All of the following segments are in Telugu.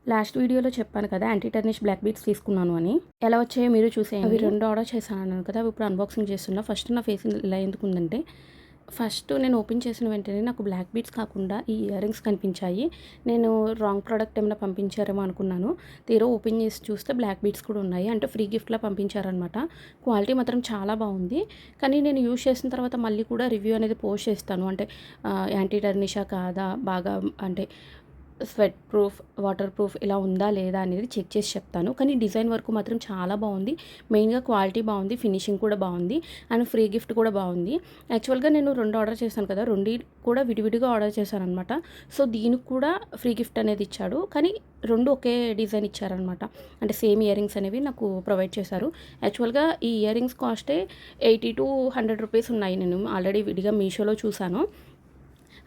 లాస్ట్ వీడియోలో చెప్పాను కదా యాంటీ టర్నిష్ బ్లాక్ బీడ్స్ తీసుకున్నాను అని. ఎలా వచ్చాయో మీరు చూసేయండి. అవి 2 ఆర్డర్ చేశాను అన్నాను కదా, అవి ఇప్పుడు అన్బాక్సింగ్ చేస్తున్నా. ఫస్ట్ నా ఫేస్ ఇలా ఎందుకుందంటే, ఫస్ట్ నేను ఓపెన్ చేసిన వెంటనే నాకు బ్లాక్ బీడ్స్ కాకుండా ఈ ఇయర్ రింగ్స్ కనిపించాయి. నేను రాంగ్ ప్రోడక్ట్ ఏమైనా పంపించారేమో అనుకున్నాను. తీరా ఓపెన్ చేసి చూస్తే బ్లాక్ బీడ్స్ కూడా ఉన్నాయి. అంటే ఫ్రీ గిఫ్ట్‌లా పంపించారనమాట. క్వాలిటీ మాత్రం చాలా బాగుంది. కానీ నేను యూజ్ చేసిన తర్వాత మళ్ళీ కూడా రివ్యూ అనేది పోస్ట్ చేస్తాను. అంటే యాంటీ టర్నిషా కాదా, బాగా అంటే స్వెట్ ప్రూఫ్, వాటర్ ప్రూఫ్ ఇలా ఉందా లేదా అనేది చెక్ చేసి చెప్తాను. కానీ డిజైన్ వర్క్ మాత్రం చాలా బాగుంది. మెయిన్‌గా క్వాలిటీ బాగుంది, ఫినిషింగ్ కూడా బాగుంది అండ్ ఫ్రీ గిఫ్ట్ కూడా బాగుంది. యాక్చువల్‌గా నేను 2 ఆర్డర్ చేశాను కదా, 2 కూడా విడివిడిగా ఆర్డర్ చేశాననమాట. సో దీనికి కూడా ఫ్రీ గిఫ్ట్ అనేది ఇచ్చాడు. కానీ 2 ఒకే డిజైన్ ఇచ్చారనమాట. అంటే సేమ్ ఇయర్ రింగ్స్ అనేవి నాకు ప్రొవైడ్ చేశారు. యాక్చువల్‌గా ఈ ఇయర్ రింగ్స్ కాస్టే 80-100 రూపీస్ ఉన్నాయి. నేను ఆల్రెడీ విడిగా మీషోలో చూశాను.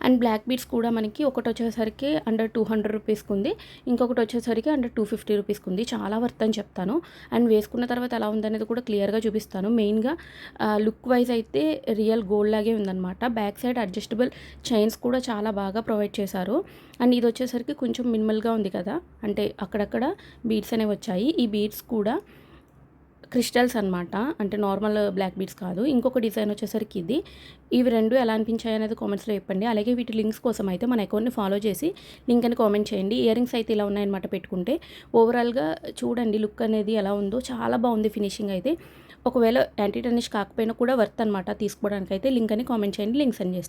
అండ్ బ్లాక్ బీడ్స్ కూడా మనకి ఒకటి వచ్చేసరికి అండర్ 200 రూపీస్కి ఉంది, ఇంకొకటి వచ్చేసరికి అండర్ 250 రూపీస్కి ఉంది. చాలా వర్త్ అని చెప్తాను. అండ్ వేసుకున్న తర్వాత ఎలా ఉందనేది కూడా క్లియర్గా చూపిస్తాను. మెయిన్గా లుక్ వైజ్ అయితే రియల్ గోల్డ్ లాగే ఉందన్నమాట. బ్యాక్ సైడ్ అడ్జస్టబుల్ చైన్స్ కూడా చాలా బాగా ప్రొవైడ్ చేశారు. అండ్ ఇది వచ్చేసరికి కొంచెం మినిమల్గా ఉంది కదా, అంటే అక్కడక్కడ బీడ్స్ అనేవి వచ్చాయి. ఈ బీడ్స్ కూడా క్రిస్టల్స్ అనమాట. అంటే నార్మల్ బ్లాక్ బీడ్స్ కాదు. ఇంకొక డిజైన్ వచ్చేసరికి ఇది. ఇవి 2 ఎలా అనిపించాయి అనేది కామెంట్స్లో చెప్పండి. అలాగే వీటి లింక్స్ కోసం అయితే మన అకౌంట్ని ఫాలో చేసి లింక్ అని కామెంట్ చేయండి. ఇయర్ రింగ్స్ అయితే ఇలా ఉన్నాయన్నమాట పెట్టుకుంటే. ఓవరాల్గా చూడండి లుక్ అనేది ఎలా ఉందో, చాలా బాగుంది ఫినిషింగ్ అయితే. ఒకవేళ యాంటీ టర్నిష్ కాకపోయినా కూడా వర్త్ అనమాట తీసుకోవడానికి అయితే. లింక్ అని కామెంట్ చేయండి, లింక్ సెండ్ చేస్తాను.